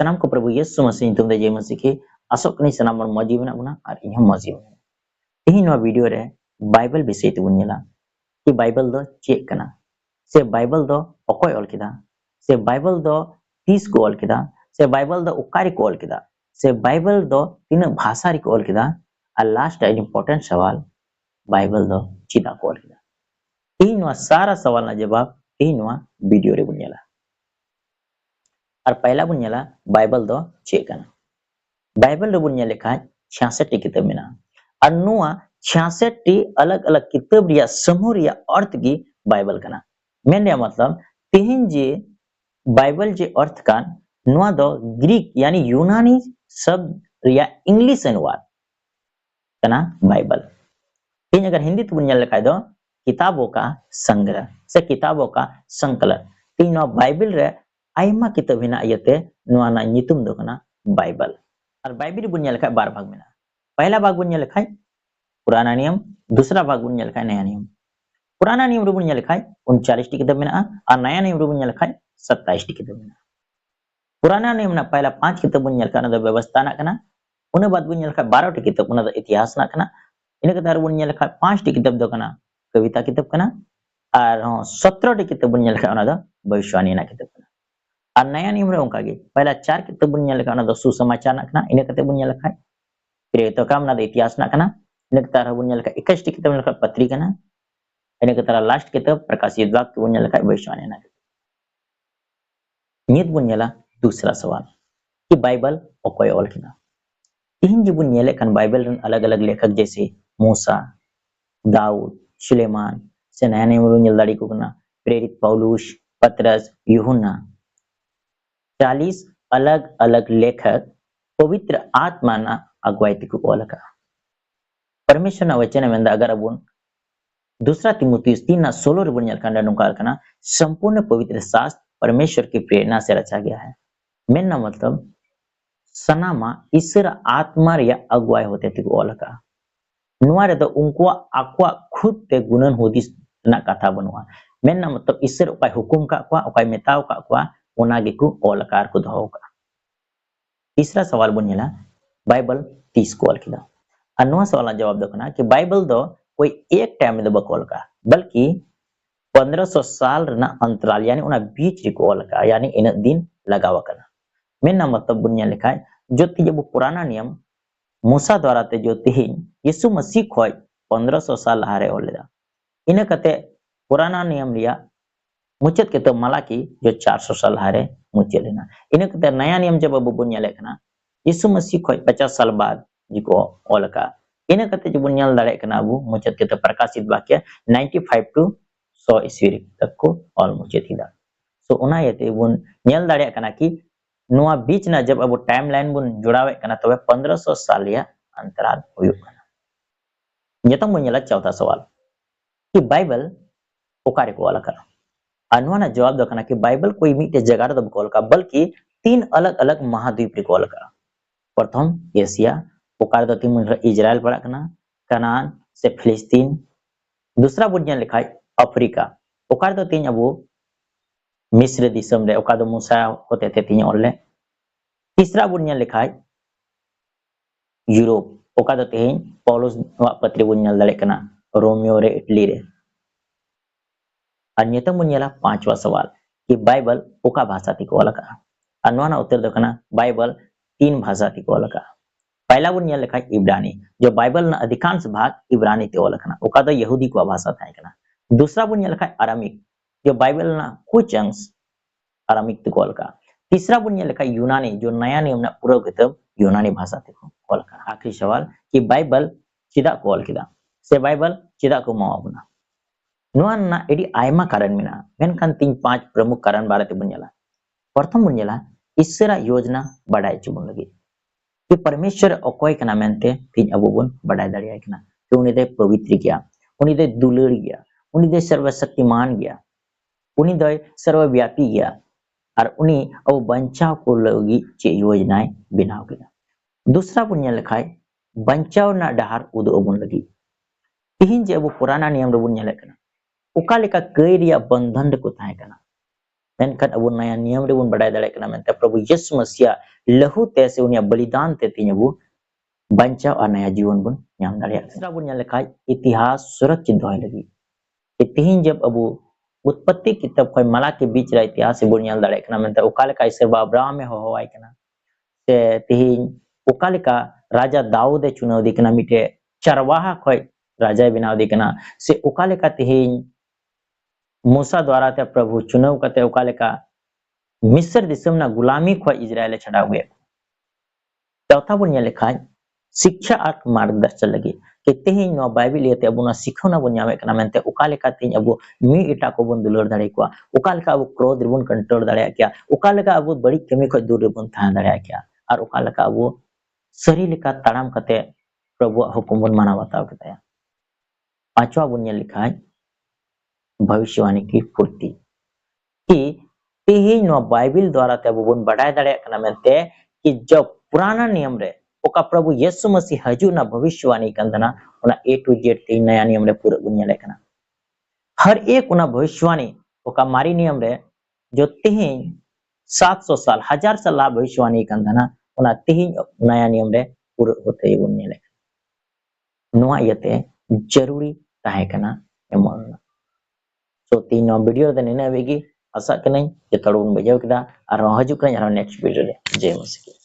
सनाम को प्रभु येसु मसीह तुम दे जे मसीह के आसोक कनी सनाम और मौजी बना बना और इन्हें मौजी बना यही नवा वीडियो रे बाइबल विषय ते बुन नेला कि बाइबल दो चेक कना से बाइबल दो अकोय ऑल किदा से बाइबल दो 30 को ऑल किदा से बाइबल दो उकारी को ऑल किदा से बाइबल दो तीन भाषा री को ऑल किदा और लास्ट इंपॉर्टेंट सवाल बाइबल दो चिदा को ऑल किदा यही नवा सारा सवाल ना जवाब यही नवा वीडियो रे बुन नेला और पहला बुन नेला बाइबल दो चेक कना बाइबल रे बुन नेले खाय 66 टी किताब मेना और नुआ 66 टी अलग अलग किताब रिया समूह रिया अर्थ की बाइबल कना मेन मतलब तिहिन जे बाइबल जे अर्थ का नुआ दो ग्रीक यानी यूनानी शब्द रिया इंग्लिश अनुवाद कना बाइबल तीन अगर हिंदी तो बुन लिखा दो किताबों का संग्रह से किताबों का संकलन तीन बाइबल रे आयमा किताब हिना आयते नुआ ना नितुम दो कना बाइबल और बाइबल बुन लिखा बार भाग में पहला भाग बुन लिखा पुराना नियम दूसरा भाग बुन लिखा नया नियम पुराना नियम रे बुन लिखा 39 टी किताब में और नया नियम रे बुन लिखा 27 टी किताब में पुराना नियम ना पहला 5 किताब बुन लिखा ना व्यवस्था ना कना उन बाद बुन लिखा 12 टी किताब उन इतिहास ना कना इन के तार बुन लिखा 5 टी किताब दो कना कविता किताब कना और 17 टी किताब बुन लिखा उन भविष्यवाणी ना किताब कना और नया नियम रे उनका पहला 4 किताब बुन लिखा उन सुसमाचार ना कना इन के बुन लिखा प्रेरितों ना इतिहास ना कना इन के तार बुन लिखा 21 टी किताब लिखा पत्री कना इन के तार लास्ट किताब प्रकाशित वाक्य बुन लिखा भविष्यवाणी ना नियत बुन लिखा दूसरा सवाल कि बाइबल ओकोय ऑल किना तीन जी बुन लिखा बाइबल अलग अलग लेखक जैसे मूसा दाऊद सुलेमान से नया नियम बुन दाड़ी को कना प्रेरित पौलुस पतरस यूहन्ना 40 अलग अलग लेखक पवित्र आत्मा ना अगुवाई को ऑल का परमेश्वर ना वचन में अगर अबुन दूसरा तिमुथियुस 3:16 रे बुन लिखा नुकार कना संपूर्ण पवित्र शास्त्र परमेश्वर की प्रेरणा से रचा गया है मेन मतलब सनामा ईश्वर आत्मा या अगुवाई होते थे ओल का नुआरे तो उनको आक्वा खुद ते गुणन होदी ना कथा बनवा मेन मतलब ईश्वर उपाय हुकुम का क्वा उपाय मेताव का क्वा ओनागे को ओलकार को धो का तीसरा सवाल बुनिला बाइबल 30 को ऑल किदा अनुवा सवाल जवाब दो ना कि बाइबल दो कोई एक टाइम में दो बकोल का बल्कि 1500 साल ना अंतराल यानी उना बीच को ऑल का यानी इन दिन लगावा करना मेन मतलब बुनिया लिखा है जो जब पुराना नियम मूसा द्वारा ते जो तिहिन यीशु मसीह खोय 1500 साल हारे ओलेदा इन कते पुराना नियम लिया मुचत के तो मलाकी जो 400 साल हारे मुचे लेना इन कते नया नियम जब अब बुनिया लेखना यीशु मसीह खोय 50 साल बाद जिको ओलका इन कते जो बुनिया लड़े कना अबु मुचत के तो प्रकाशित वाक्य 95 टू 100 ईस्वी तक को ऑल मुचे थीदा सो उना येते बुन नेल दाड़े कना कि नुआ बीच ना जब अब टाइमलाइन बुन जुड़ावे कना तबे 1500 साल या अंतराल हुयो कना यतम मुनिला चौथा सवाल कि बाइबल ओकारे को वाला करा अनुना जवाब दो कना कि बाइबल कोई मीटे जगह दब कोल का बल्कि 3 अलग अलग महाद्वीप रे कोल का प्रथम एशिया ओकार दो तीन इजराइल पड़ा कना कनान से फिलिस्तीन दूसरा बुनिया लिखा अफ्रीका ओकार दो तीन अब मिस्र दिसम रे ओका दो मूसा होते थे तीन ओले तीसरा बुनिया लिखा है यूरोप ओका दो तीन पौलुस पत्री बुनिया लड़े कना रोमियो रे इटली रे अन्यतम बुनिया पांचवा सवाल कि बाइबल ओका भाषा थी को अलग अनुना उत्तर दो कना बाइबल 3 भाषा थी को अलग पहला बुनिया लिखा इब्रानी जो बाइबल ना अधिकांश भाग इब्रानी ते अलग ना ओका दो यहूदी को भाषा था कना दूसरा बुनिया लिखा अरामिक जो बाइबल ना कुछ अंश अरामिक ते कोल का तीसरा बुनिया लिखा यूनानी जो नया नियम ना पूरा किताब यूनानी भाषा ते कोल का आखिरी सवाल कि बाइबल चिदा कोल किदा से बाइबल चिदा को मावना नुआन ना एडी आयमा कारण मिना मेनखान 3-5 प्रमुख कारण बारे ते बुनियाला प्रथम बुनियाला ईश्वर योजना बढ़ाई चुबन लगी कि परमेश्वर अकोय कना मेनते तीन अबुबन बढ़ाई दाड़िया कना कि उनी दे पवित्र गया उनी दे दुलड़ गया उनी दे सर्वशक्तिमान गया उनी दे सर्वव्यापी गया और उनी अब बंचाव को लगी चे योजनाएं बनाव गया दूसरा बुनिया लिखाय बंचाव ना डहार उदोबन लगी तिहिन जे अब पुराना नियम रे बुनिया लेकना ओका लेका कई रिया बंधन को ताहे कना मेनखान अबो नया नियम रे बन बड़ाय दाड़े कना मेनते प्रभु यीशु मसीह लहू ते से उनिया बलिदान ते तीन अबो बंचा और नया जीवन बन नाम दाड़े तीसरा बन नेल लेखाय इतिहास सुरक्षित दोय लगी तिहिन जब अबो उत्पत्ति किताब खय मला के बीच रे इतिहास बन नेल दाड़े कना मेनते ओका लेका इसर अब्राहम में होवाय कना से तिहिन ओका लेका राजा दाऊद ए चुनाव दी कना मिटे चरवाहा खय राजा बनाव दी कना से ओका लेका तिहिन मूसा द्वारा ते प्रभु चुनाव कते ओका लेका मिस्र दिसम ना गुलामी खय इजराइल छड़ाव गए चौथा बन नेल लेखाय शिक्षा और मार्गदर्शन लगी कि तेहिन नो बाइबल येते अबुना सिखौना बन नामे कना मेनते ओका लेका तेहिन अबु मी एटा को बन दुलर दाड़े को ओका लेका अबु क्रोध रिबन कंट्रोल दाड़े क्या ओका लेका अबु बड़ी कमी खय दूर रिबन थान दाड़े क्या और ओका लेका अबु सरी लेका ताड़ाम कते प्रभु हुकुम बन माना बताव कते पांचवा बन नेल लेखाय भविष्यवाणी की पूर्ति कि तेहिन नो बाइबल द्वारा ते अबु बन बढ़ाय दाड़े कना मेनते कि जब पुराना नियम रे ओका प्रभु यीशु मसीह हजू ना भविष्यवाणी कंदना ओना ए टू जेड ते नया नियम रे पूरा बुनिया लेकना हर एक ओना भविष्यवाणी ओका मारी नियम रे जो तेहिन 700 साल 1000 साल भविष्यवाणी कंदना ओना तेहिन नया नियम रे पूरा होते बुनिया ले नोआ यते जरूरी ताहे कना एमन सो तीन वीडियो दे नेना वेगी आशा कनै जे तड़ुन बजाव किदा और हजू कनै नेक्स्ट वीडियो रे जय मसीह।